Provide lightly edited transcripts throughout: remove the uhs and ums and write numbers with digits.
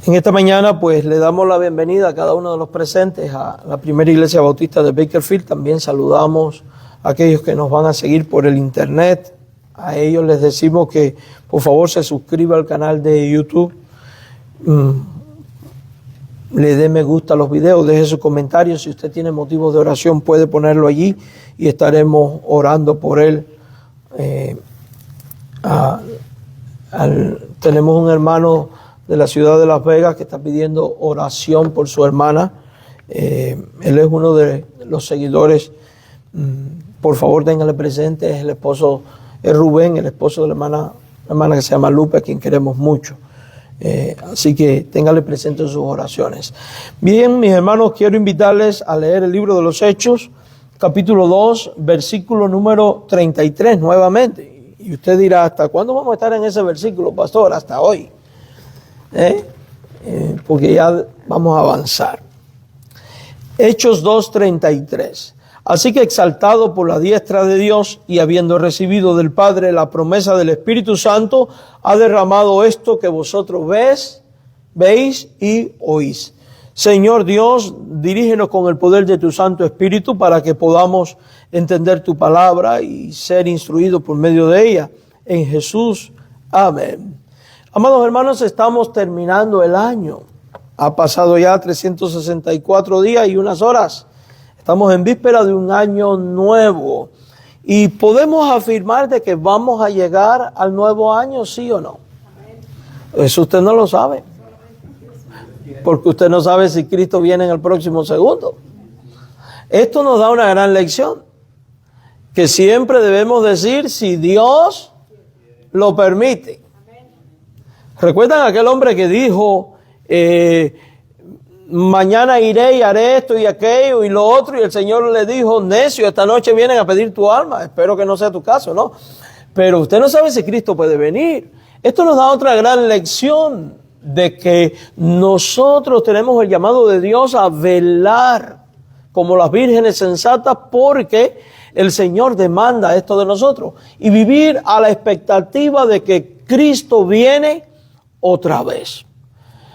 En esta mañana pues le damos la bienvenida a cada uno de los presentes a la primera iglesia bautista de Bakersfield. También saludamos a aquellos que nos van a seguir por el internet. A ellos les decimos que por favor se suscriba al canal de YouTube, le dé me gusta a los videos, deje sus comentarios. Si usted tiene motivos de oración puede ponerlo allí y estaremos orando por él. Tenemos un hermano de la ciudad de Las Vegas que está pidiendo oración por su hermana. Él es uno de los seguidores. Por favor, téngale presente. Es el esposo, es Rubén, el esposo de la hermana que se llama Lupe, a quien queremos mucho. Así que téngale presente en sus oraciones. Bien, mis hermanos, quiero invitarles a leer el libro de los Hechos, capítulo 2, versículo número 33 nuevamente. Y usted dirá, ¿hasta cuándo vamos a estar en ese versículo, pastor? Hasta hoy. Porque ya vamos a avanzar. Hechos 2:33. Así que exaltado por la diestra de Dios y habiendo recibido del Padre la promesa del Espíritu Santo, ha derramado esto que vosotros veis y oís. Señor Dios, dirígenos con el poder de tu Santo Espíritu para que podamos entender tu palabra y ser instruidos por medio de ella. En Jesús, amén. Amados hermanos, estamos terminando el año. Ha pasado ya 364 días y unas horas. Estamos en víspera de un año nuevo. Y podemos afirmar de que vamos a llegar al nuevo año, ¿sí o no? Eso usted no lo sabe. Porque usted no sabe si Cristo viene en el próximo segundo. Esto nos da una gran lección. Que siempre debemos decir si Dios lo permite. ¿Recuerdan aquel hombre que dijo, mañana iré y haré esto y aquello y lo otro? Y el Señor le dijo, necio, esta noche vienen a pedir tu alma. Espero que no sea tu caso, ¿no? Pero usted no sabe si Cristo puede venir. Esto nos da otra gran lección de que nosotros tenemos el llamado de Dios a velar como las vírgenes sensatas, porque el Señor demanda esto de nosotros. Y vivir a la expectativa de que Cristo viene otra vez.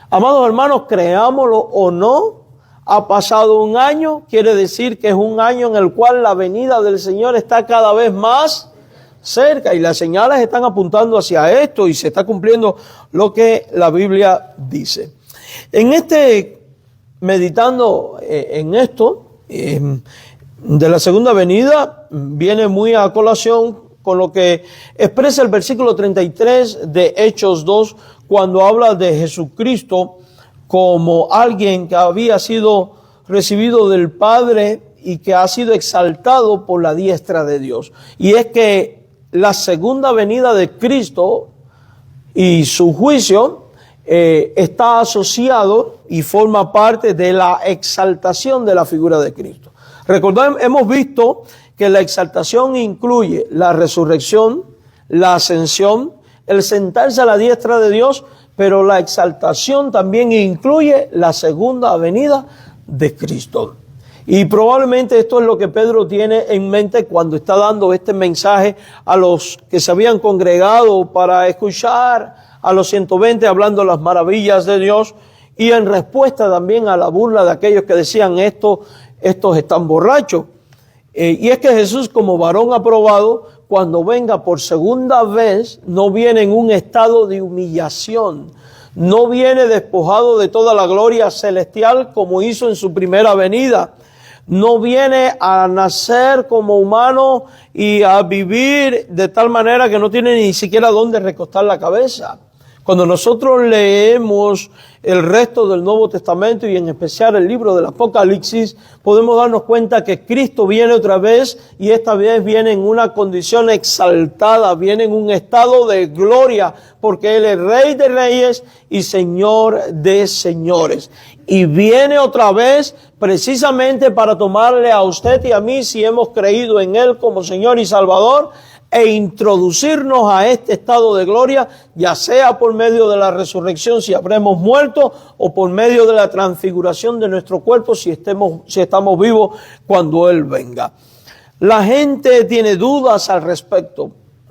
Amados hermanos, creámoslo o no, ha pasado un año, quiere decir que es un año en el cual la venida del Señor está cada vez más cerca y las señales están apuntando hacia esto y se está cumpliendo lo que la Biblia dice. Meditando en esto, de la segunda venida, viene muy a colación con lo que expresa el versículo 33 de Hechos 2, cuando habla de Jesucristo como alguien que había sido recibido del Padre y que ha sido exaltado por la diestra de Dios. Y es que la segunda venida de Cristo y su juicio está asociado y forma parte de la exaltación de la figura de Cristo. Recordad, hemos visto que la exaltación incluye la resurrección, la ascensión, el sentarse a la diestra de Dios, pero la exaltación también incluye la segunda venida de Cristo. Y probablemente esto es lo que Pedro tiene en mente cuando está dando este mensaje a los que se habían congregado para escuchar a los 120 hablando las maravillas de Dios, y en respuesta también a la burla de aquellos que decían estos están borrachos. Y es que Jesús, como varón aprobado, cuando venga por segunda vez, no viene en un estado de humillación, no viene despojado de toda la gloria celestial como hizo en su primera venida, no viene a nacer como humano y a vivir de tal manera que no tiene ni siquiera dónde recostar la cabeza. Cuando nosotros leemos el resto del Nuevo Testamento y en especial el libro del Apocalipsis, podemos darnos cuenta que Cristo viene otra vez y esta vez viene en una condición exaltada, viene en un estado de gloria, porque Él es Rey de Reyes y Señor de Señores. Y viene otra vez precisamente para tomarle a usted y a mí, si hemos creído en Él como Señor y Salvador, e introducirnos a este estado de gloria, ya sea por medio de la resurrección si habremos muerto, o por medio de la transfiguración de nuestro cuerpo si estamos vivos cuando Él venga. La gente tiene dudas al respecto.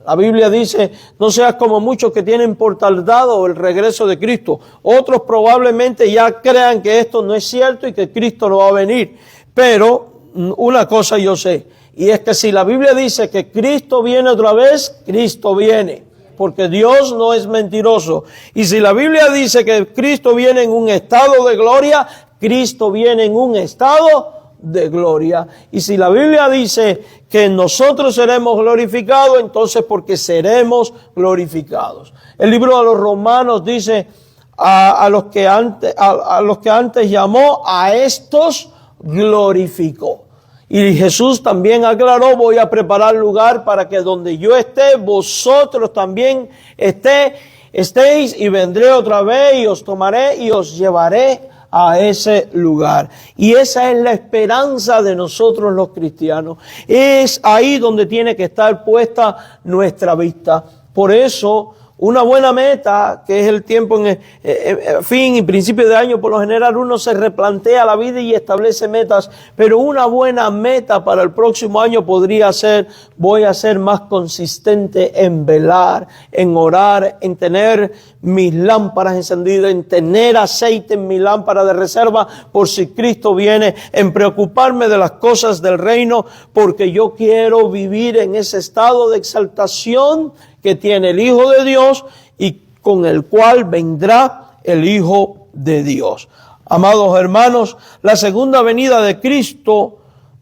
La Biblia dice, no seas como muchos que tienen por tardado el regreso de Cristo. Otros probablemente ya crean que esto no es cierto y que Cristo no va a venir. Pero una cosa yo sé, y es que si la Biblia dice que Cristo viene otra vez, Cristo viene. Porque Dios no es mentiroso. Y si la Biblia dice que Cristo viene en un estado de gloria, Cristo viene en un estado de gloria. Y si la Biblia dice que nosotros seremos glorificados, entonces porque seremos glorificados. El libro de los Romanos dice a los que antes llamó, a estos glorificó. Y Jesús también aclaró, voy a preparar lugar para que donde yo esté, vosotros también estéis, y vendré otra vez y os tomaré y os llevaré a ese lugar. Y esa es la esperanza de nosotros los cristianos. Es ahí donde tiene que estar puesta nuestra vista. Por eso, una buena meta, que es el tiempo en fin y principio de año, por lo general uno se replantea la vida y establece metas, pero una buena meta para el próximo año podría ser, voy a ser más consistente en velar, en orar, en tener mis lámparas encendidas, en tener aceite en mi lámpara de reserva por si Cristo viene, en preocuparme de las cosas del reino, porque yo quiero vivir en ese estado de exaltación que tiene el Hijo de Dios y con el cual vendrá el Hijo de Dios. Amados hermanos, la segunda venida de Cristo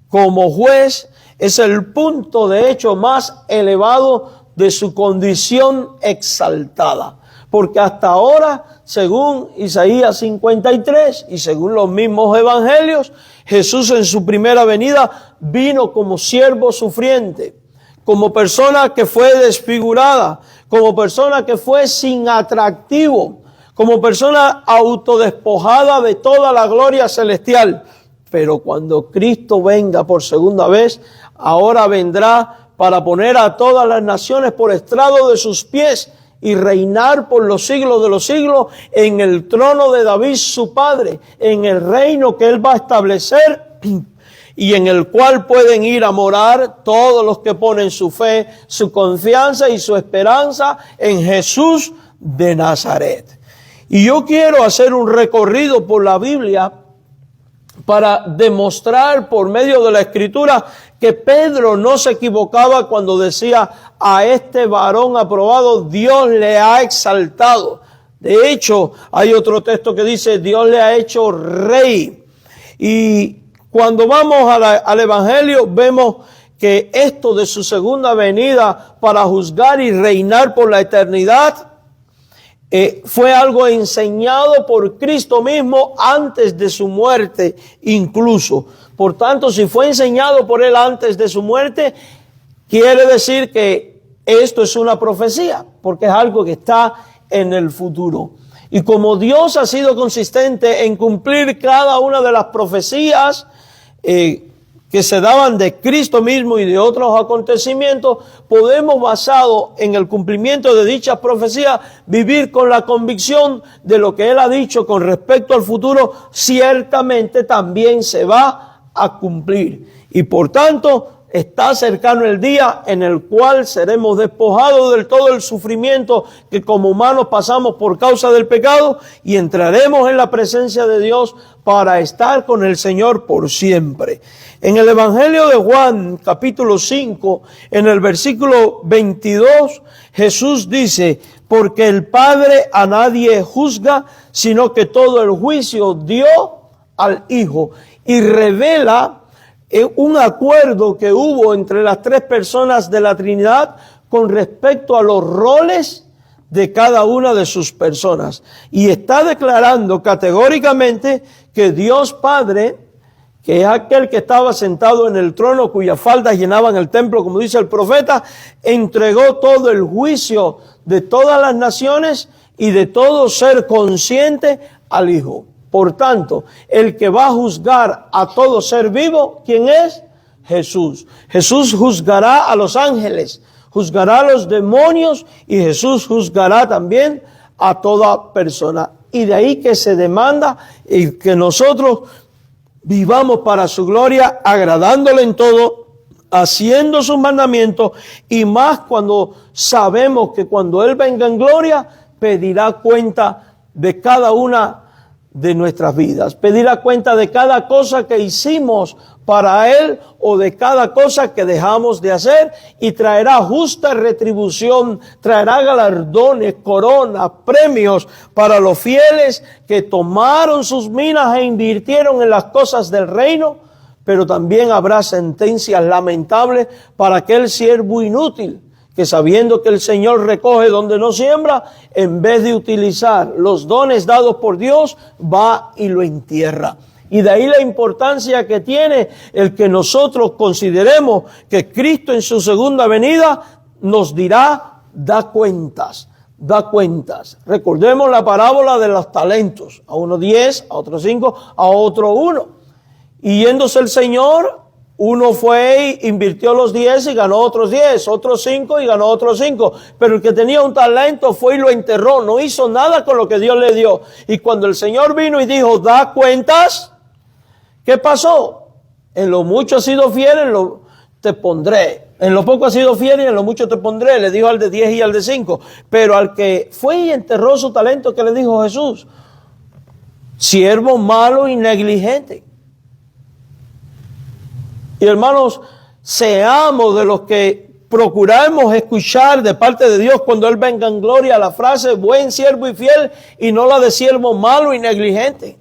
como juez es el punto de hecho más elevado de su condición exaltada. Porque hasta ahora, según Isaías 53 y según los mismos evangelios, Jesús en su primera venida vino como siervo sufriente, como persona que fue desfigurada, como persona que fue sin atractivo, como persona autodespojada de toda la gloria celestial. Pero cuando Cristo venga por segunda vez, ahora vendrá para poner a todas las naciones por estrado de sus pies y reinar por los siglos de los siglos en el trono de David su padre, en el reino que él va a establecer y en el cual pueden ir a morar todos los que ponen su fe, su confianza y su esperanza en Jesús de Nazaret. Y yo quiero hacer un recorrido por la Biblia para demostrar por medio de la Escritura que Pedro no se equivocaba cuando decía, a este varón aprobado Dios le ha exaltado. De hecho, hay otro texto que dice, Dios le ha hecho rey. Y cuando vamos al Evangelio, vemos que esto de su segunda venida para juzgar y reinar por la eternidad fue algo enseñado por Cristo mismo antes de su muerte incluso. Por tanto, si fue enseñado por él antes de su muerte, quiere decir que esto es una profecía, porque es algo que está en el futuro. Y como Dios ha sido consistente en cumplir cada una de las profecías que se daban de Cristo mismo y de otros acontecimientos, podemos, basado en el cumplimiento de dichas profecías, vivir con la convicción de lo que Él ha dicho con respecto al futuro, ciertamente también se va a cumplir. Y por tanto, está cercano el día en el cual seremos despojados del todo el sufrimiento que como humanos pasamos por causa del pecado y entraremos en la presencia de Dios para estar con el Señor por siempre. En el Evangelio de Juan, capítulo 5, en el versículo 22, Jesús dice, porque el Padre a nadie juzga, sino que todo el juicio dio al Hijo, y revela un acuerdo que hubo entre las tres personas de la Trinidad con respecto a los roles de cada una de sus personas. Y está declarando categóricamente que Dios Padre, que es aquel que estaba sentado en el trono cuyas faldas llenaban el templo, como dice el profeta, entregó todo el juicio de todas las naciones y de todo ser consciente al Hijo. Por tanto, el que va a juzgar a todo ser vivo, ¿quién es? Jesús. Jesús juzgará a los ángeles, juzgará a los demonios y Jesús juzgará también a toda persona. Y de ahí que se demanda que nosotros vivamos para su gloria, agradándole en todo, haciendo sus mandamientos, y más cuando sabemos que cuando Él venga en gloria, pedirá cuenta de cada una de nuestras vidas. Pedirá cuenta de cada cosa que hicimos para Él o de cada cosa que dejamos de hacer, y traerá justa retribución, traerá galardones, coronas, premios para los fieles que tomaron sus minas e invirtieron en las cosas del reino, pero también habrá sentencias lamentables para aquel siervo inútil que, sabiendo que el Señor recoge donde no siembra, en vez de utilizar los dones dados por Dios, va y lo entierra. Y de ahí la importancia que tiene el que nosotros consideremos que Cristo en su segunda venida nos dirá, da cuentas. Recordemos la parábola de los talentos. A uno 10, a otro 5, a otro 1. Y yéndose el Señor, uno fue y invirtió los 10 y ganó otros 10, otros 5 y ganó otros 5. Pero el que tenía un talento fue y lo enterró, no hizo nada con lo que Dios le dio. Y cuando el Señor vino y dijo, da cuentas, ¿qué pasó? En lo mucho has sido fiel, en lo te pondré. En lo poco has sido fiel y en lo mucho te pondré. Le dijo al de 10 y al de 5. Pero al que fue y enterró su talento, ¿qué le dijo Jesús? Siervo malo y negligente. Y hermanos, seamos de los que procuramos escuchar de parte de Dios cuando Él venga en gloria la frase buen siervo y fiel, y no la de siervo malo y negligente.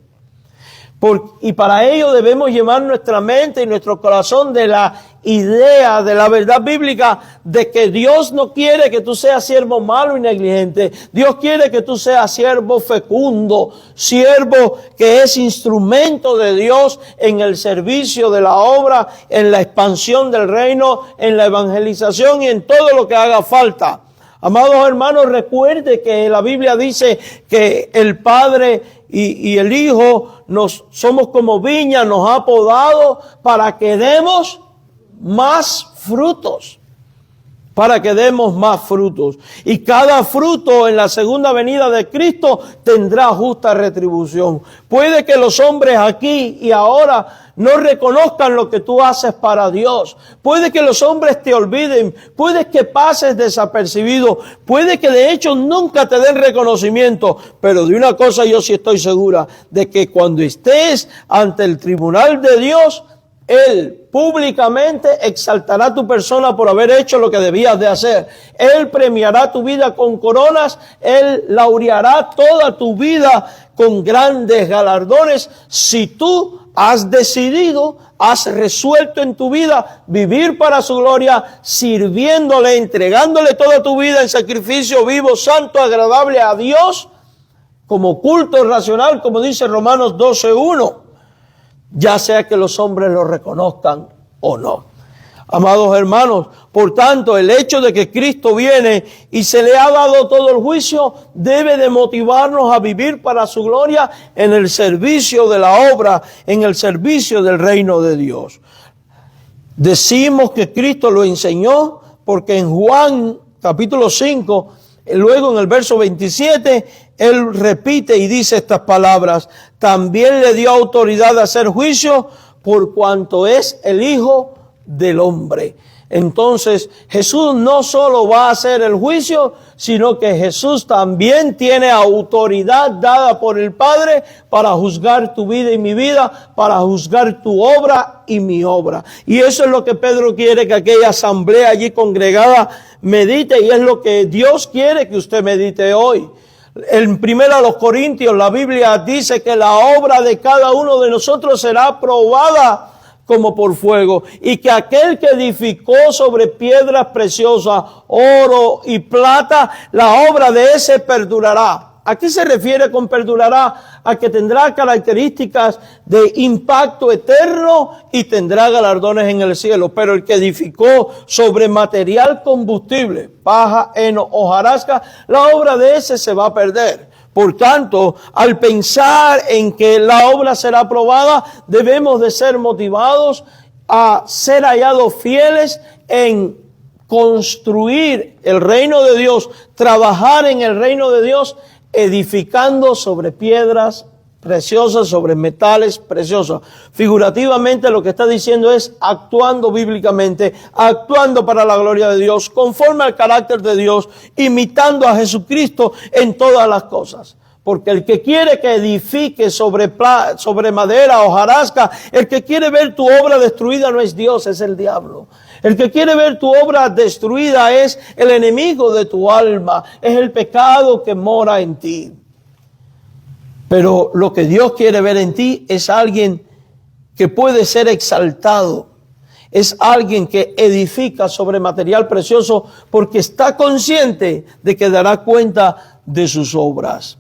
Y para ello debemos llevar nuestra mente y nuestro corazón de la idea, de la verdad bíblica, de que Dios no quiere que tú seas siervo malo y negligente. Dios quiere que tú seas siervo fecundo, siervo que es instrumento de Dios en el servicio de la obra, en la expansión del reino, en la evangelización y en todo lo que haga falta. Amados hermanos, recuerde que la Biblia dice que el Padre y el Hijo somos como viña, nos ha podado para que demos más frutos. Para que demos más frutos. Y cada fruto en la segunda venida de Cristo tendrá justa retribución. Puede que los hombres aquí y ahora no reconozcan lo que tú haces para Dios. Puede que los hombres te olviden. Puede que pases desapercibido. Puede que de hecho nunca te den reconocimiento. Pero de una cosa yo sí estoy segura, de que cuando estés ante el tribunal de Dios, Él públicamente exaltará tu persona por haber hecho lo que debías de hacer. Él premiará tu vida con coronas. Él laureará toda tu vida con grandes galardones si tú has decidido, has resuelto en tu vida vivir para su gloria, sirviéndole, entregándole toda tu vida en sacrificio vivo, santo, agradable a Dios, como culto racional, como dice Romanos 12:1. Ya sea que los hombres lo reconozcan o no. Amados hermanos, por tanto, el hecho de que Cristo viene y se le ha dado todo el juicio debe de motivarnos a vivir para su gloria en el servicio de la obra, en el servicio del reino de Dios. Decimos que Cristo lo enseñó porque en Juan capítulo 5, luego en el verso 27, Él repite y dice estas palabras: también le dio autoridad de hacer juicio por cuanto es el Hijo del Hombre. Entonces Jesús no solo va a hacer el juicio, sino que Jesús también tiene autoridad dada por el Padre para juzgar tu vida y mi vida, para juzgar tu obra y mi obra. Y eso es lo que Pedro quiere que aquella asamblea allí congregada medite, y es lo que Dios quiere que usted medite hoy. En 1 Corintios la Biblia dice que la obra de cada uno de nosotros será probada como por fuego, y que aquel que edificó sobre piedras preciosas, oro y plata, la obra de ese perdurará. ¿A qué se refiere con perdurará? A que tendrá características de impacto eterno y tendrá galardones en el cielo. Pero el que edificó sobre material combustible, paja, heno, hojarasca, la obra de ese se va a perder. Por tanto, al pensar en que la obra será aprobada, debemos de ser motivados a ser hallados fieles en construir el reino de Dios, trabajar en el reino de Dios, edificando sobre piedras preciosas, sobre metales preciosos. Figurativamente lo que está diciendo es actuando bíblicamente, actuando para la gloria de Dios, conforme al carácter de Dios, imitando a Jesucristo en todas las cosas. Porque el que quiere que edifique sobre madera o hojarasca, el que quiere ver tu obra destruida no es Dios, es el diablo. El que quiere ver tu obra destruida es el enemigo de tu alma, es el pecado que mora en ti. Pero lo que Dios quiere ver en ti es alguien que puede ser exaltado. Es alguien que edifica sobre material precioso porque está consciente de que dará cuenta de sus obras.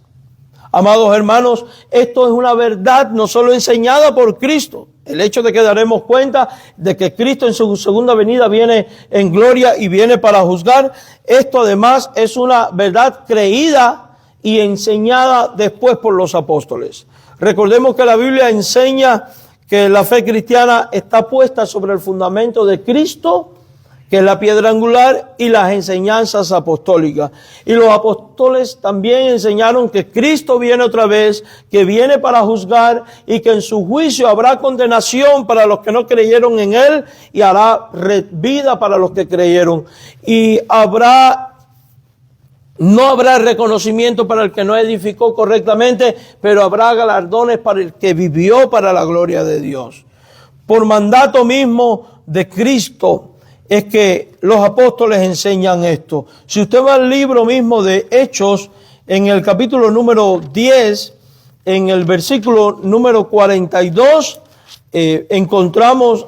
Amados hermanos, esto es una verdad no solo enseñada por Cristo. El hecho de que daremos cuenta de que Cristo en su segunda venida viene en gloria y viene para juzgar. Esto además es una verdad creída y enseñada después por los apóstoles. Recordemos que la Biblia enseña que la fe cristiana está puesta sobre el fundamento de Cristo, que es la piedra angular, y las enseñanzas apostólicas. Y los apóstoles también enseñaron que Cristo viene otra vez, que viene para juzgar y que en su juicio habrá condenación para los que no creyeron en Él y hará vida para los que creyeron. Y no habrá reconocimiento para el que no edificó correctamente, pero habrá galardones para el que vivió para la gloria de Dios. Por mandato mismo de Cristo es que los apóstoles enseñan esto. Si usted va al libro mismo de Hechos, en el capítulo número 10, en el versículo número 42, encontramos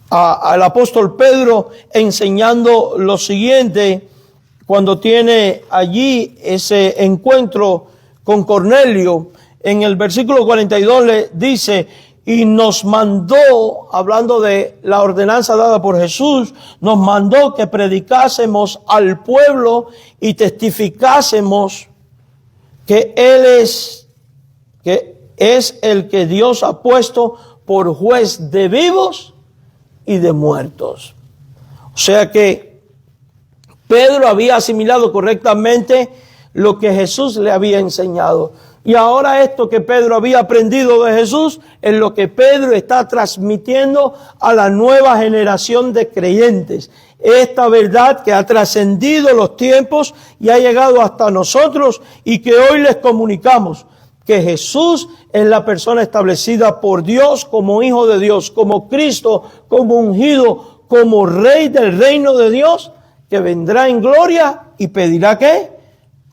al apóstol Pedro enseñando lo siguiente, cuando tiene allí ese encuentro con Cornelio. En el versículo 42 le dice: y nos mandó, hablando de la ordenanza dada por Jesús, nos mandó que predicásemos al pueblo y testificásemos que Él es el que Dios ha puesto por juez de vivos y de muertos. O sea que Pedro había asimilado correctamente lo que Jesús le había enseñado. Y ahora esto que Pedro había aprendido de Jesús es lo que Pedro está transmitiendo a la nueva generación de creyentes. Esta verdad que ha trascendido los tiempos y ha llegado hasta nosotros y que hoy les comunicamos. Que Jesús es la persona establecida por Dios como Hijo de Dios, como Cristo, como ungido, como Rey del reino de Dios, que vendrá en gloria y pedirá ¿qué?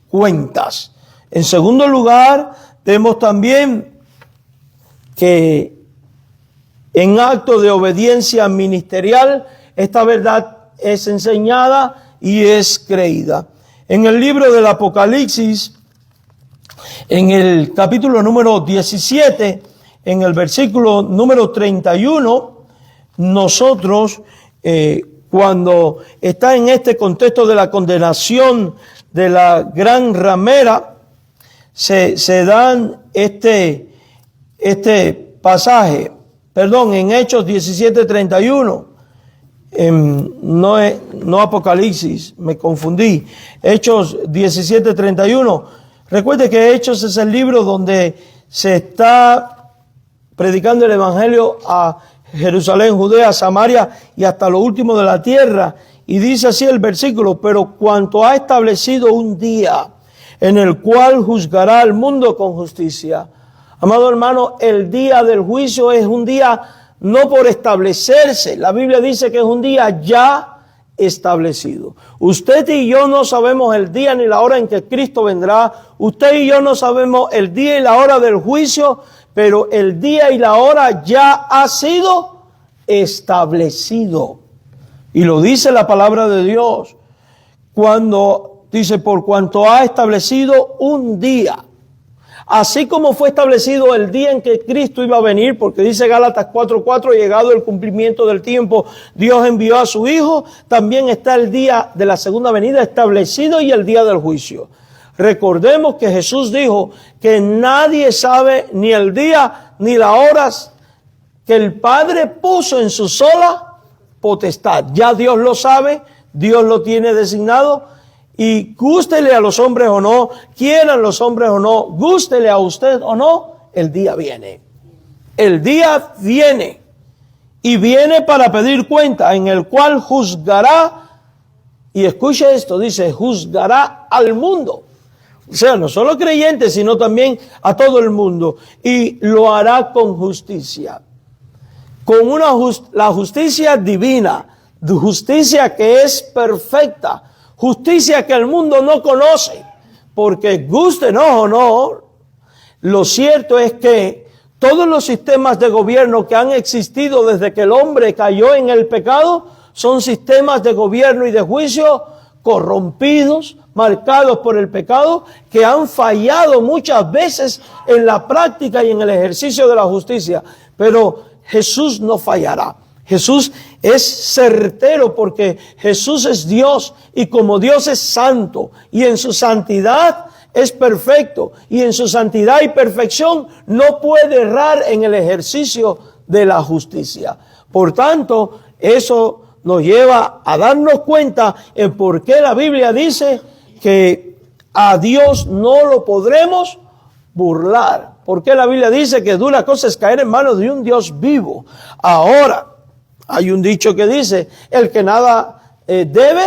Cuentas. En segundo lugar, vemos también que en acto de obediencia ministerial, esta verdad es enseñada y es creída. En el libro del Apocalipsis, en el capítulo número 17, en el versículo número 31, nosotros, cuando está en este contexto de la condenación de la gran ramera, se dan este pasaje, en Hechos 17:31, no Apocalipsis, me confundí, Hechos 17:31. Recuerde que Hechos es el libro donde se está predicando el evangelio a Jerusalén, Judea, Samaria y hasta lo último de la tierra. Y dice así el versículo: pero cuanto ha establecido un día en el cual juzgará al mundo con justicia. Amado hermano, el día del juicio es un día no por establecerse. La Biblia dice que es un día ya establecido. Usted y yo no sabemos el día ni la hora en que Cristo vendrá. Usted y yo no sabemos el día y la hora del juicio, pero el día y la hora ya ha sido establecido. Y lo dice la palabra de Dios cuando dice: por cuanto ha establecido un día. Así como fue establecido el día en que Cristo iba a venir, porque dice Gálatas 4:4, llegado el cumplimiento del tiempo, Dios envió a su Hijo, también está el día de la segunda venida establecido y el día del juicio. Recordemos que Jesús dijo que nadie sabe ni el día ni las horas que el Padre puso en su sola potestad. Ya Dios lo sabe, Dios lo tiene designado. Y gústele a los hombres o no, quieran los hombres o no, gústele a usted o no, el día viene. El día viene. Y viene para pedir cuenta, en el cual juzgará, y escuche esto, dice, juzgará al mundo. O sea, no solo creyentes, sino también a todo el mundo. Y lo hará con justicia. Con la justicia divina, justicia que es perfecta, justicia que el mundo no conoce. Porque gústenos o no, lo cierto es que todos los sistemas de gobierno que han existido desde que el hombre cayó en el pecado son sistemas de gobierno y de juicio corrompidos, marcados por el pecado, que han fallado muchas veces en la práctica y en el ejercicio de la justicia. Pero Jesús no fallará. Jesús es certero porque Jesús es Dios y como Dios es santo y en su santidad es perfecto y en su santidad y perfección no puede errar en el ejercicio de la justicia. Por tanto, eso nos lleva a darnos cuenta en por qué la Biblia dice que a Dios no lo podremos burlar. Porque la Biblia dice que dura cosa es caer en manos de un Dios vivo. Ahora, hay un dicho que dice, el que nada debe,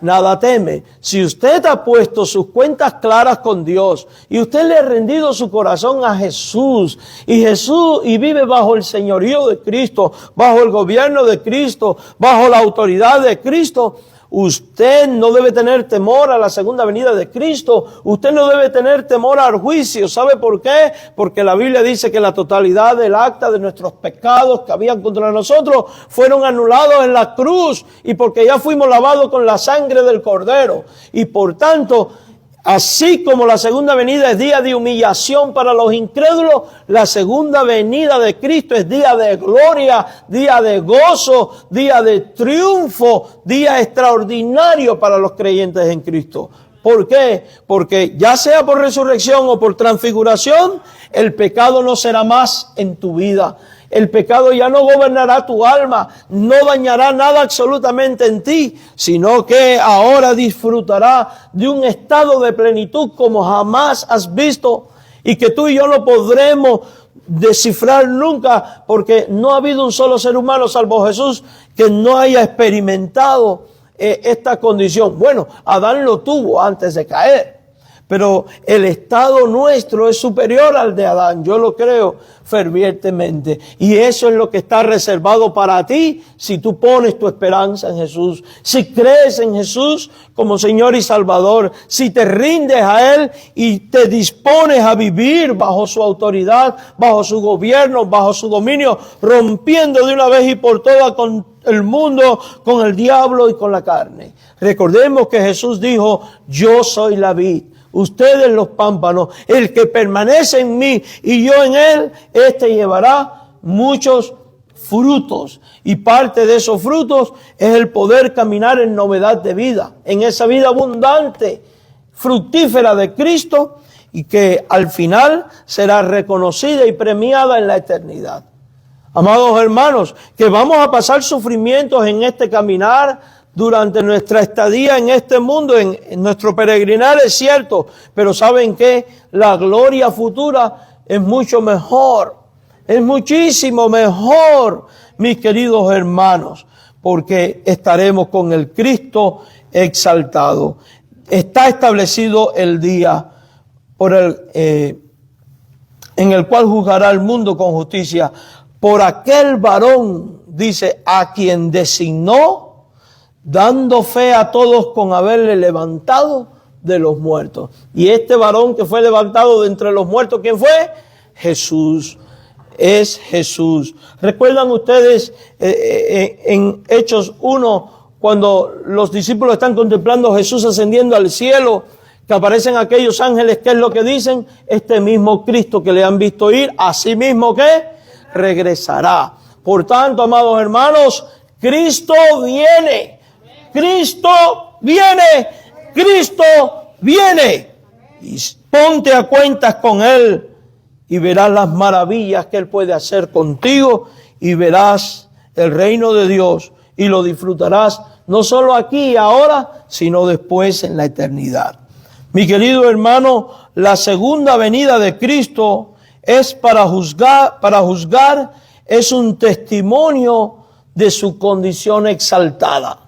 nada teme. Si usted ha puesto sus cuentas claras con Dios y usted le ha rendido su corazón a Jesús y vive bajo el señorío de Cristo, bajo el gobierno de Cristo, bajo la autoridad de Cristo, usted no debe tener temor a la segunda venida de Cristo. Usted no debe tener temor al juicio. ¿Sabe por qué? Porque la Biblia dice que la totalidad del acta de nuestros pecados que habían contra nosotros fueron anulados en la cruz. Y porque ya fuimos lavados con la sangre del Cordero. Y por tanto, así como la segunda venida es día de humillación para los incrédulos, la segunda venida de Cristo es día de gloria, día de gozo, día de triunfo, día extraordinario para los creyentes en Cristo. ¿Por qué? Porque ya sea por resurrección o por transfiguración, el pecado no será más en tu vida. El pecado ya no gobernará tu alma, no dañará nada absolutamente en ti, sino que ahora disfrutará de un estado de plenitud como jamás has visto y que tú y yo no podremos descifrar nunca, porque no ha habido un solo ser humano salvo Jesús que no haya experimentado esta condición. Bueno, Adán lo tuvo antes de caer. Pero el estado nuestro es superior al de Adán, yo lo creo fervientemente. Y eso es lo que está reservado para ti si tú pones tu esperanza en Jesús. Si crees en Jesús como Señor y Salvador, si te rindes a Él y te dispones a vivir bajo su autoridad, bajo su gobierno, bajo su dominio, rompiendo de una vez y por todas con el mundo, con el diablo y con la carne. Recordemos que Jesús dijo, yo soy la vid. Ustedes los pámpanos, el que permanece en mí y yo en él, este llevará muchos frutos. Y parte de esos frutos es el poder caminar en novedad de vida, en esa vida abundante, fructífera de Cristo y que al final será reconocida y premiada en la eternidad. Amados hermanos, que vamos a pasar sufrimientos en este caminar, durante nuestra estadía en este mundo, en nuestro peregrinar es cierto, pero ¿saben qué? La gloria futura es mucho mejor, es muchísimo mejor, mis queridos hermanos, porque estaremos con el Cristo exaltado. Está establecido el día en el cual juzgará el mundo con justicia por aquel varón, dice, a quien designó, dando fe a todos con haberle levantado de los muertos. Y este varón que fue levantado de entre los muertos, ¿quién fue? Jesús. Es Jesús. ¿Recuerdan ustedes en Hechos 1, cuando los discípulos están contemplando a Jesús ascendiendo al cielo, que aparecen aquellos ángeles? ¿Qué es lo que dicen? Este mismo Cristo que le han visto ir, así mismo que regresará. Por tanto, amados hermanos, Cristo viene. Cristo viene, Cristo viene. Y ponte a cuentas con Él y verás las maravillas que Él puede hacer contigo y verás el reino de Dios y lo disfrutarás no solo aquí y ahora, sino después en la eternidad. Mi querido hermano, la segunda venida de Cristo es para juzgar es un testimonio de su condición exaltada.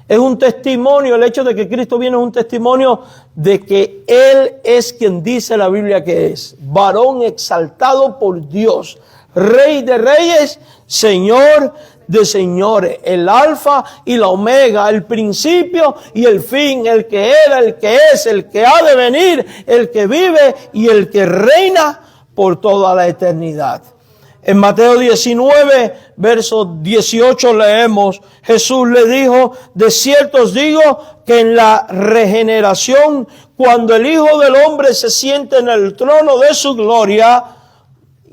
Es un testimonio, el hecho de que Cristo viene es un testimonio de que Él es quien dice la Biblia que es. Varón exaltado por Dios, Rey de reyes, Señor de señores, el alfa y la omega, el principio y el fin, el que era, el que es, el que ha de venir, el que vive y el que reina por toda la eternidad. En Mateo 19, verso 18 leemos, Jesús le dijo, de cierto os digo que en la regeneración, cuando el Hijo del Hombre se siente en el trono de su gloria,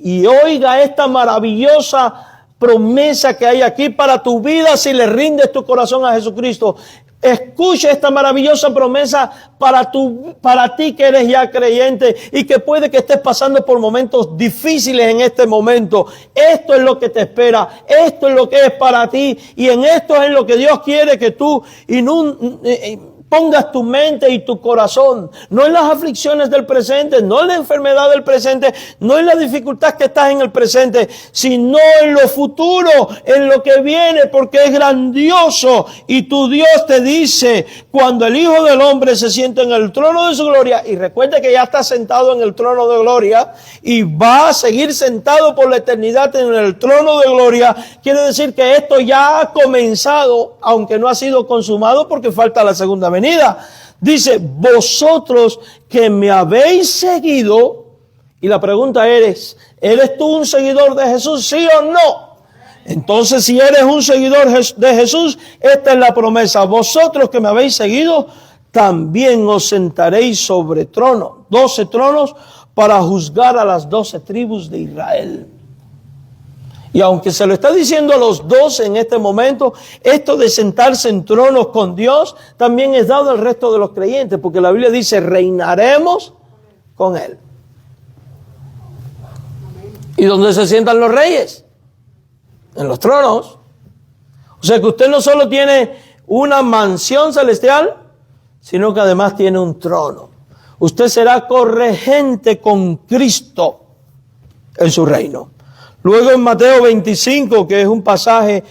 y oiga esta maravillosa promesa que hay aquí para tu vida si le rindes tu corazón a Jesucristo. Escucha esta maravillosa promesa para ti que eres ya creyente y que puede que estés pasando por momentos difíciles en este momento. Esto es lo que te espera, esto es lo que es para ti y en esto es lo que Dios quiere que tú pongas tu mente y tu corazón, no en las aflicciones del presente, no en la enfermedad del presente, no en la dificultad que estás en el presente, sino en lo futuro, en lo que viene, porque es grandioso. Y tu Dios te dice, cuando el Hijo del Hombre se siente en el trono de su gloria, y recuerde que ya está sentado en el trono de gloria, y va a seguir sentado por la eternidad en el trono de gloria, quiere decir que esto ya ha comenzado, aunque no ha sido consumado porque falta la segunda venida. Dice, vosotros que me habéis seguido, y la pregunta ¿eres tú un seguidor de Jesús, sí o no? Entonces, si eres un seguidor de Jesús, esta es la promesa. Vosotros que me habéis seguido, también os sentaréis sobre tronos, 12 tronos, para juzgar a las 12 tribus de Israel. Y aunque se lo está diciendo a los 12 en este momento, esto de sentarse en tronos con Dios también es dado al resto de los creyentes, porque la Biblia dice, reinaremos con Él. ¿Y dónde se sientan los reyes? En los tronos. O sea que usted no solo tiene una mansión celestial, sino que además tiene un trono. Usted será corregente con Cristo en su reino. Luego en Mateo 25, que es un pasaje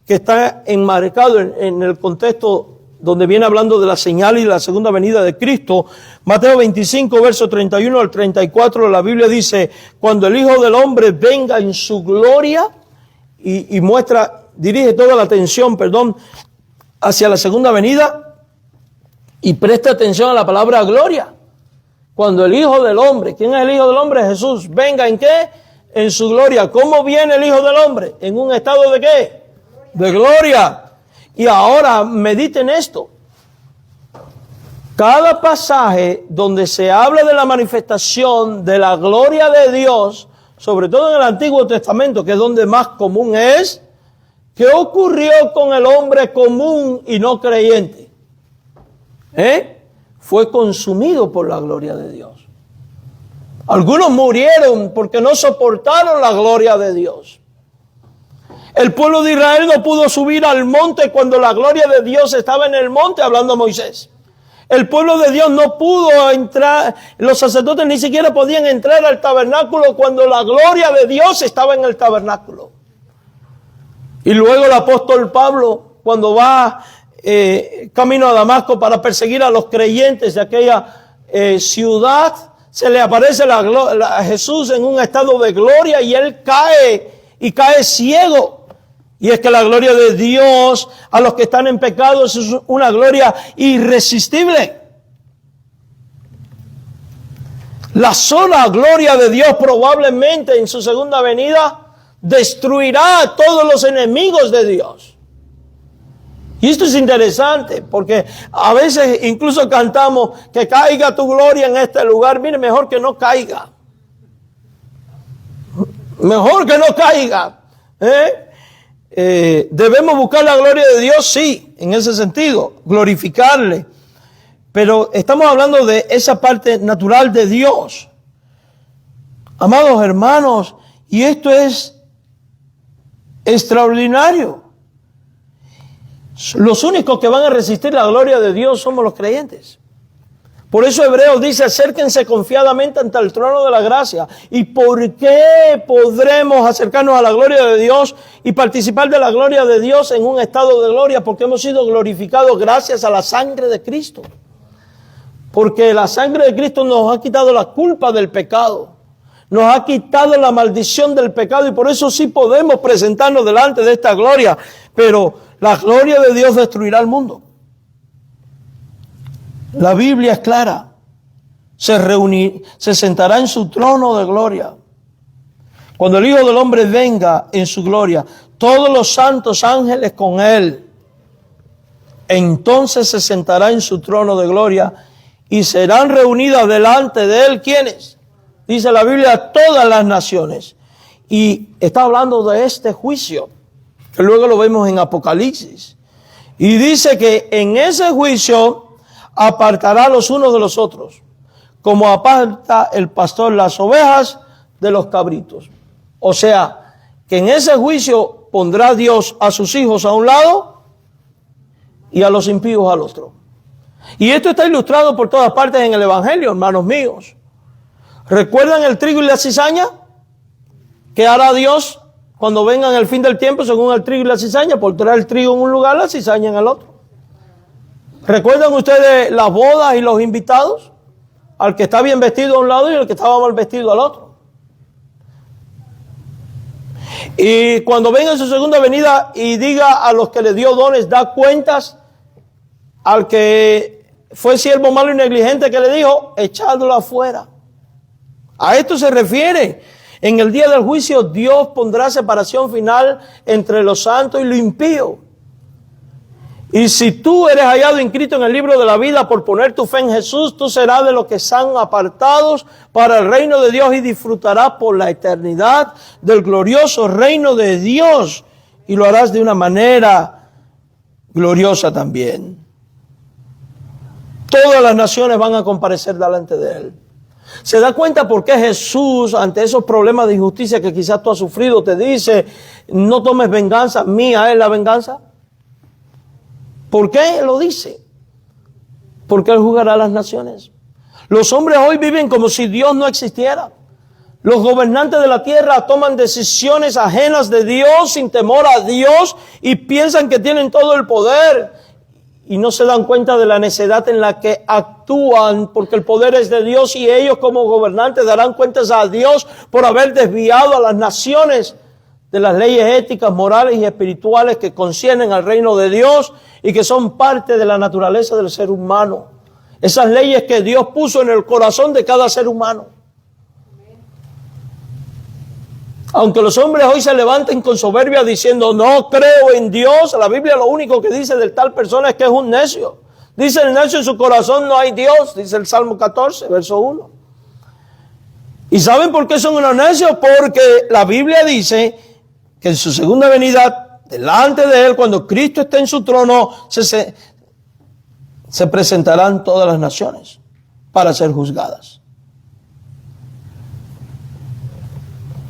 que está enmarcado en el contexto donde viene hablando de la señal y la segunda venida de Cristo, Mateo 25, verso 31 al 34, la Biblia dice, cuando el Hijo del Hombre venga en su gloria, y dirige toda la atención, hacia la segunda venida, y presta atención a la palabra gloria. Cuando el Hijo del Hombre, ¿quién es el Hijo del Hombre? Jesús, venga ¿en qué? En su gloria. ¿Cómo viene el Hijo del Hombre? ¿En un estado de qué? De gloria. Y ahora mediten esto. Cada pasaje donde se habla de la manifestación de la gloria de Dios, sobre todo en el Antiguo Testamento, que es donde más común es, ¿qué ocurrió con el hombre común y no creyente? Fue consumido por la gloria de Dios. Algunos murieron porque no soportaron la gloria de Dios. El pueblo de Israel no pudo subir al monte cuando la gloria de Dios estaba en el monte, hablando a Moisés. El pueblo de Dios no pudo entrar, los sacerdotes ni siquiera podían entrar al tabernáculo cuando la gloria de Dios estaba en el tabernáculo. Y luego el apóstol Pablo, cuando va camino a Damasco para perseguir a los creyentes de aquella ciudad, se le aparece a Jesús en un estado de gloria y él cae ciego. Y es que la gloria de Dios a los que están en pecado es una gloria irresistible. La sola gloria de Dios probablemente en su segunda venida destruirá a todos los enemigos de Dios. Y esto es interesante porque a veces incluso cantamos que caiga tu gloria en este lugar. Mire, mejor que no caiga. Mejor que no caiga. Debemos buscar la gloria de Dios, sí, en ese sentido, glorificarle. Pero estamos hablando de esa parte natural de Dios. Amados hermanos, y esto es extraordinario. Los únicos que van a resistir la gloria de Dios somos los creyentes. Por eso Hebreos dice, acérquense confiadamente ante el trono de la gracia. ¿Y por qué podremos acercarnos a la gloria de Dios y participar de la gloria de Dios en un estado de gloria? Porque hemos sido glorificados gracias a la sangre de Cristo. Porque la sangre de Cristo nos ha quitado la culpa del pecado. Nos ha quitado la maldición del pecado y por eso sí podemos presentarnos delante de esta gloria. Pero la gloria de Dios destruirá el mundo. La Biblia es clara. Se sentará en su trono de gloria. Cuando el Hijo del Hombre venga en su gloria, todos los santos ángeles con él, entonces se sentará en su trono de gloria y serán reunidas delante de él, ¿quiénes? Dice la Biblia, todas las naciones. Y está hablando de este juicio, que luego lo vemos en Apocalipsis. Y dice que en ese juicio apartará los unos de los otros, como aparta el pastor las ovejas de los cabritos. O sea, que en ese juicio pondrá Dios a sus hijos a un lado y a los impíos al otro. Y esto está ilustrado por todas partes en el Evangelio, hermanos míos. ¿Recuerdan el trigo y la cizaña? ¿Qué hará Dios cuando vengan el fin del tiempo según el trigo y la cizaña? Pondrá el trigo en un lugar, la cizaña en el otro. ¿Recuerdan ustedes las bodas y los invitados? Al que está bien vestido a un lado y al que estaba mal vestido al otro. Y cuando venga en su segunda venida y diga a los que le dio dones, da cuentas al que fue siervo malo y negligente que le dijo, echadlo afuera. A esto se refiere. En el día del juicio Dios pondrá separación final entre los santos y los impíos. Y si tú eres hallado inscrito en el libro de la vida por poner tu fe en Jesús, tú serás de los que están apartados para el reino de Dios y disfrutarás por la eternidad del glorioso reino de Dios. Y lo harás de una manera gloriosa también. Todas las naciones van a comparecer delante de Él. ¿Se da cuenta por qué Jesús, ante esos problemas de injusticia que quizás tú has sufrido, te dice, no tomes venganza, mía es la venganza? ¿Por qué lo dice? Porque Él juzgará a las naciones. Los hombres hoy viven como si Dios no existiera. Los gobernantes de la tierra toman decisiones ajenas de Dios, sin temor a Dios, y piensan que tienen todo el poder. Y no se dan cuenta de la necedad en la que actúan, porque el poder es de Dios y ellos como gobernantes darán cuentas a Dios por haber desviado a las naciones de las leyes éticas, morales y espirituales que conciernen al reino de Dios y que son parte de la naturaleza del ser humano. Esas leyes que Dios puso en el corazón de cada ser humano. Aunque los hombres hoy se levanten con soberbia diciendo no creo en Dios, la Biblia lo único que dice de tal persona es que es un necio. Dice el necio en su corazón no hay Dios, dice el Salmo 14, verso 1. ¿Y saben por qué son unos necios? Porque la Biblia dice que en su segunda venida, delante de Él, cuando Cristo esté en su trono, se presentarán todas las naciones para ser juzgadas.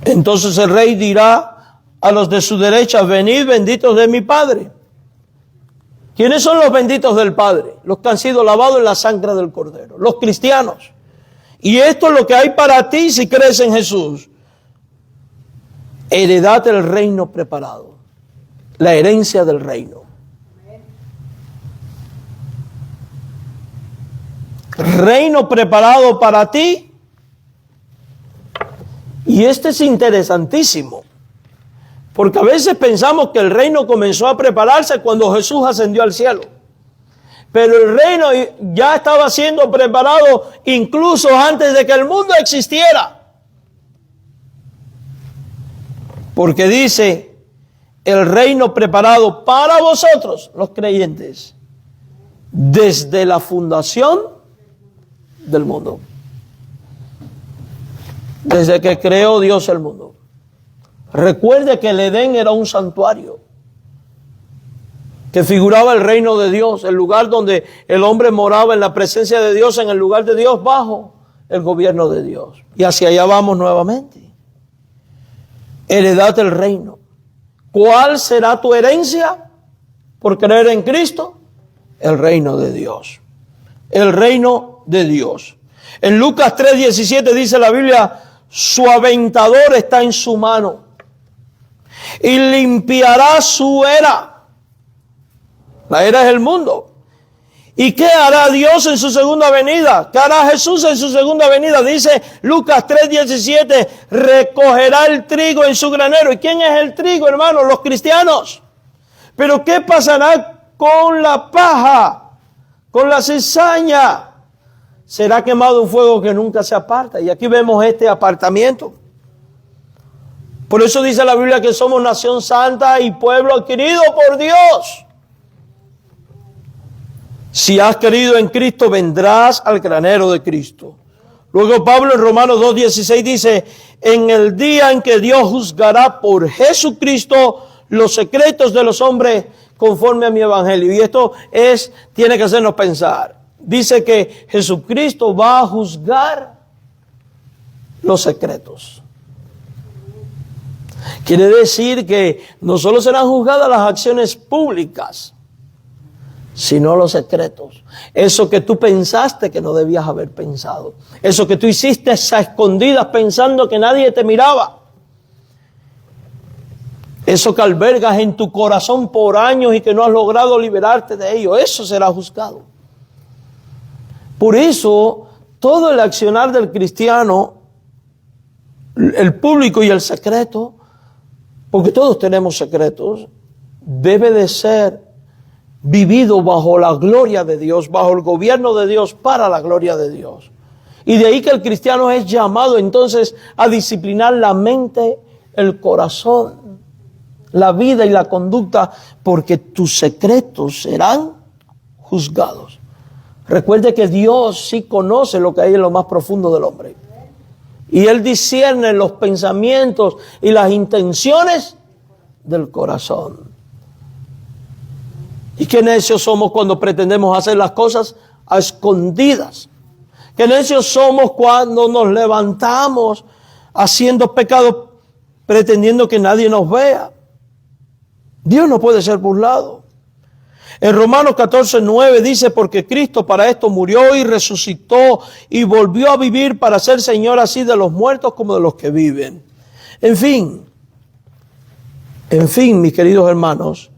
Entonces el rey dirá a los de su derecha, venid benditos de mi Padre. ¿Quiénes son los benditos del Padre? Los que han sido lavados en la sangre del Cordero, los cristianos. Y esto es lo que hay para ti si crees en Jesús. Heredad el reino preparado, la herencia del reino. Reino preparado para ti. Y este es interesantísimo, porque a veces pensamos que el reino comenzó a prepararse cuando Jesús ascendió al cielo. Pero el reino ya estaba siendo preparado incluso antes de que el mundo existiera. Porque dice, el reino preparado para vosotros, los creyentes, desde la fundación del mundo. Desde que creó Dios el mundo. Recuerde que el Edén era un santuario que figuraba el reino de Dios, el lugar donde el hombre moraba en la presencia de Dios, en el lugar de Dios, bajo el gobierno de Dios. Y hacia allá vamos nuevamente. Heredad el reino. ¿Cuál será tu herencia? por creer en Cristo? El reino de Dios. El reino de Dios. En Lucas 3:17 dice la Biblia, su aventador está en su mano y limpiará su era. La era es el mundo. ¿Y qué hará Dios en su segunda venida? ¿Qué hará Jesús en su segunda venida? Dice Lucas 3:17, recogerá el trigo en su granero. ¿Y quién es el trigo, hermano? Los cristianos. Pero ¿qué pasará con la paja? Con la cizaña. Será quemado un fuego que nunca se aparta. Y aquí vemos este apartamiento. Por eso dice la Biblia que somos nación santa y pueblo adquirido por Dios. Si has creído en Cristo, vendrás al granero de Cristo. Luego Pablo en Romanos 2:16 dice, en el día en que Dios juzgará por Jesucristo los secretos de los hombres conforme a mi evangelio. Y esto tiene que hacernos pensar. Dice que Jesucristo va a juzgar los secretos. Quiere decir que no solo serán juzgadas las acciones públicas, sino los secretos. Eso que tú pensaste que no debías haber pensado. Eso que tú hiciste a escondidas pensando que nadie te miraba. Eso que albergas en tu corazón por años y que no has logrado liberarte de ello. Eso será juzgado. Por eso, todo el accionar del cristiano, el público y el secreto, porque todos tenemos secretos, debe de ser vivido bajo la gloria de Dios, bajo el gobierno de Dios, para la gloria de Dios. Y de ahí que el cristiano es llamado entonces a disciplinar la mente, el corazón, la vida y la conducta, porque tus secretos serán juzgados. Recuerde que Dios sí conoce lo que hay en lo más profundo del hombre. Y Él discierne los pensamientos y las intenciones del corazón. Y qué necios somos cuando pretendemos hacer las cosas a escondidas. Qué necios somos cuando nos levantamos haciendo pecado pretendiendo que nadie nos vea. Dios no puede ser burlado. En Romanos 14:9 dice, porque Cristo para esto murió y resucitó y volvió a vivir para ser Señor así de los muertos como de los que viven. En fin, mis queridos hermanos,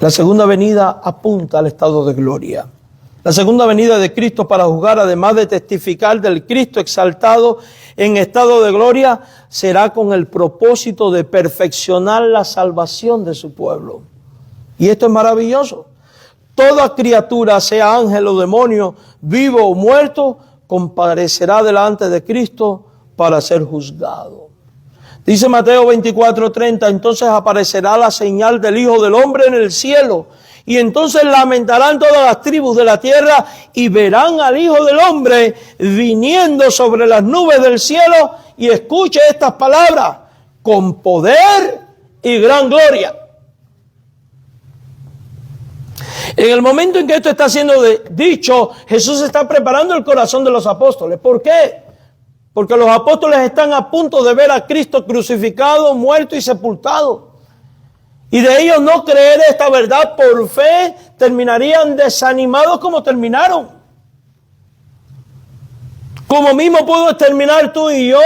la segunda venida apunta al estado de gloria. La segunda venida de Cristo para juzgar, además de testificar del Cristo exaltado en estado de gloria, será con el propósito de perfeccionar la salvación de su pueblo. Y esto es maravilloso. Toda criatura, sea ángel o demonio, vivo o muerto, comparecerá delante de Cristo para ser juzgado. Dice Mateo 24:30, entonces aparecerá la señal del Hijo del Hombre en el cielo, y entonces lamentarán todas las tribus de la tierra y verán al Hijo del Hombre viniendo sobre las nubes del cielo, y escuche estas palabras, con poder y gran gloria. En el momento en que esto está siendo dicho, Jesús está preparando el corazón de los apóstoles. ¿Por qué? Porque los apóstoles están a punto de ver a Cristo crucificado, muerto y sepultado. Y de ellos no creer esta verdad por fe, terminarían desanimados como terminaron. Como mismo puedo terminar tú y yo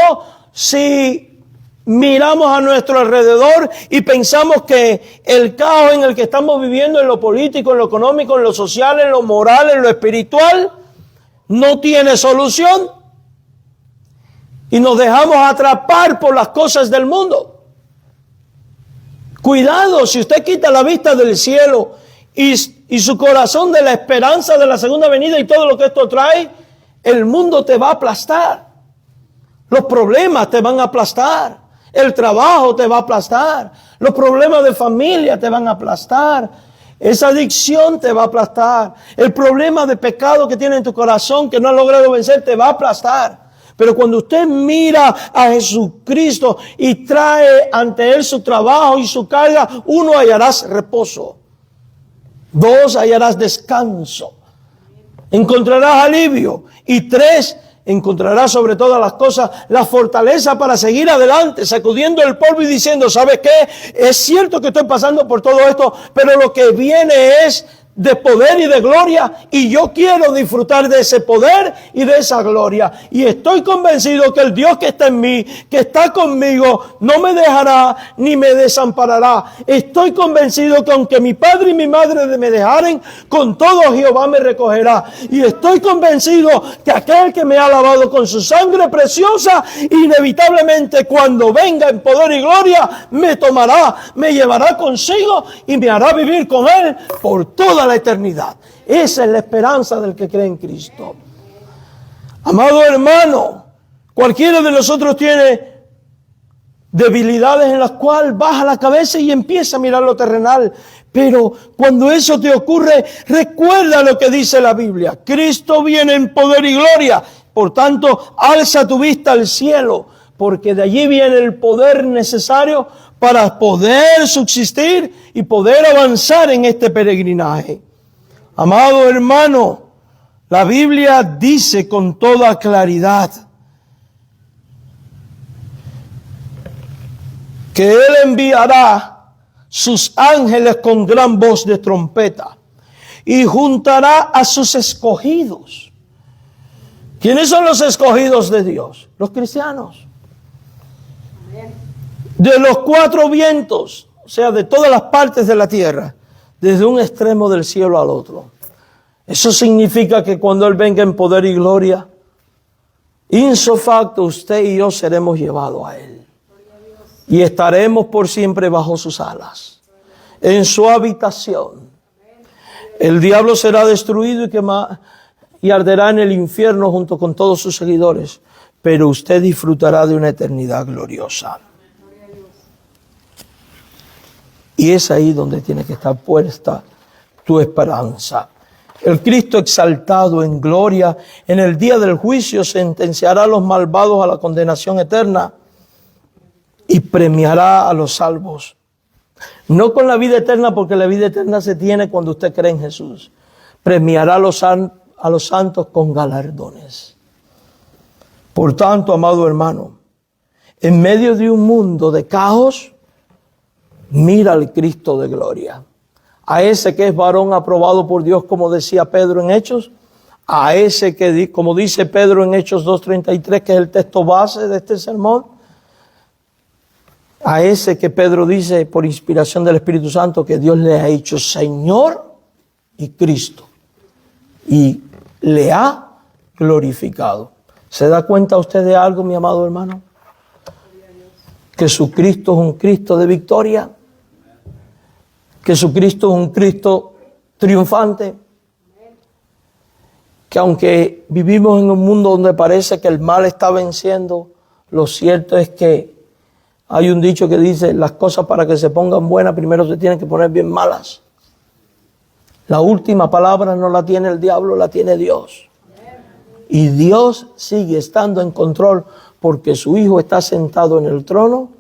si miramos a nuestro alrededor y pensamos que el caos en el que estamos viviendo en lo político, en lo económico, en lo social, en lo moral, en lo espiritual, no tiene solución. Y nos dejamos atrapar por las cosas del mundo. Cuidado, si usted quita la vista del cielo y su corazón de la esperanza de la segunda venida y todo lo que esto trae, el mundo te va a aplastar. Los problemas te van a aplastar. El trabajo te va a aplastar. Los problemas de familia te van a aplastar. Esa adicción te va a aplastar. El problema de pecado que tiene en tu corazón que no has logrado vencer te va a aplastar. Pero cuando usted mira a Jesucristo y trae ante Él su trabajo y su carga, uno, hallarás reposo. Dos, hallarás descanso. encontrarás alivio. Y 3, encontrarás sobre todas las cosas la fortaleza para seguir adelante, sacudiendo el polvo y diciendo, ¿sabes qué? Es cierto que estoy pasando por todo esto, pero lo que viene es de poder y de gloria, y yo quiero disfrutar de ese poder y de esa gloria. Y estoy convencido que el Dios que está en mí, que está conmigo, no me dejará ni me desamparará. Estoy convencido que aunque mi padre y mi madre me dejaren, con todo Jehová me recogerá. Y estoy convencido que aquel que me ha lavado con su sangre preciosa, inevitablemente cuando venga en poder y gloria, me tomará, me llevará consigo y me hará vivir con él por toda la eternidad. Esa es la esperanza del que cree en Cristo. Amado hermano, cualquiera de nosotros tiene debilidades en las cuales baja la cabeza y empieza a mirar lo terrenal. Pero cuando eso te ocurre, recuerda lo que dice la Biblia. Cristo viene en poder y gloria. Por tanto, alza tu vista al cielo, porque de allí viene el poder necesario para poder subsistir y poder avanzar en este peregrinaje. Amado hermano, la Biblia dice con toda claridad que Él enviará sus ángeles con gran voz de trompeta y juntará a sus escogidos. ¿Quiénes son los escogidos de Dios? Los cristianos. De los 4 vientos, o sea, de todas las partes de la tierra, desde un extremo del cielo al otro. Eso significa que cuando Él venga en poder y gloria, ipso facto, usted y yo seremos llevados a Él. Y estaremos por siempre bajo sus alas, en su habitación. El diablo será destruido y arderá en el infierno junto con todos sus seguidores, pero usted disfrutará de una eternidad gloriosa. Y es ahí donde tiene que estar puesta tu esperanza. El Cristo exaltado en gloria, en el día del juicio sentenciará a los malvados a la condenación eterna y premiará a los salvos. No con la vida eterna, porque la vida eterna se tiene cuando usted cree en Jesús. Premiará a los santos con galardones. Por tanto, amado hermano, en medio de un mundo de caos, mira al Cristo de gloria. A ese que es varón aprobado por Dios, como decía Pedro en Hechos. A ese que, como dice Pedro en Hechos 2:33, que es el texto base de este sermón. A ese que Pedro dice por inspiración del Espíritu Santo que Dios le ha hecho Señor y Cristo. Y le ha glorificado. ¿Se da cuenta usted de algo, mi amado hermano? Que su Cristo es un Cristo de victoria. Que su Cristo es un Cristo triunfante. Que aunque vivimos en un mundo donde parece que el mal está venciendo, lo cierto es que hay un dicho que dice, las cosas para que se pongan buenas primero se tienen que poner bien malas. La última palabra no la tiene el diablo, la tiene Dios. Y Dios sigue estando en control porque su Hijo está sentado en el trono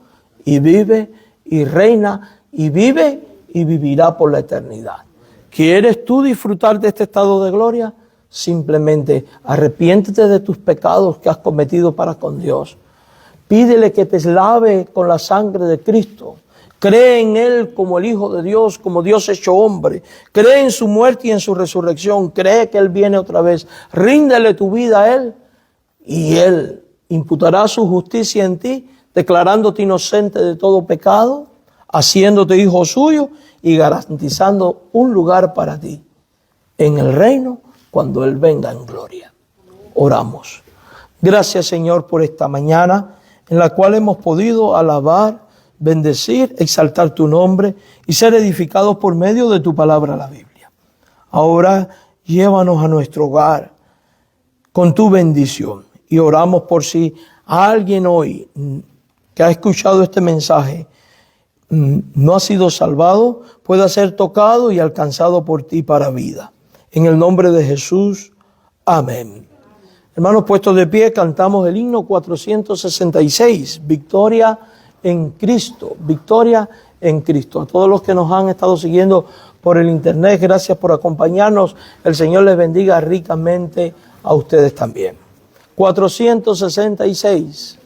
y vive y reina y vive y vivirá por la eternidad. ¿Quieres tú disfrutar de este estado de gloria? Simplemente arrepiéntete de tus pecados que has cometido para con Dios. Pídele que te lave con la sangre de Cristo. Cree en Él como el Hijo de Dios, como Dios hecho hombre. Cree en su muerte y en su resurrección. Cree que Él viene otra vez. Ríndele tu vida a Él y Él imputará su justicia en ti, declarándote inocente de todo pecado, haciéndote hijo suyo y garantizando un lugar para ti en el reino cuando Él venga en gloria. Oramos. Gracias, Señor, por esta mañana en la cual hemos podido alabar, bendecir, exaltar tu nombre y ser edificados por medio de tu palabra, la Biblia. Ahora llévanos a nuestro hogar con tu bendición y oramos por si alguien hoy que ha escuchado este mensaje no ha sido salvado, pueda ser tocado y alcanzado por ti para vida. En el nombre de Jesús, amén. Hermanos, puestos de pie, cantamos el himno 466, Victoria en Cristo, Victoria en Cristo. A todos los que nos han estado siguiendo por el internet, gracias por acompañarnos. El Señor les bendiga ricamente a ustedes también. 466.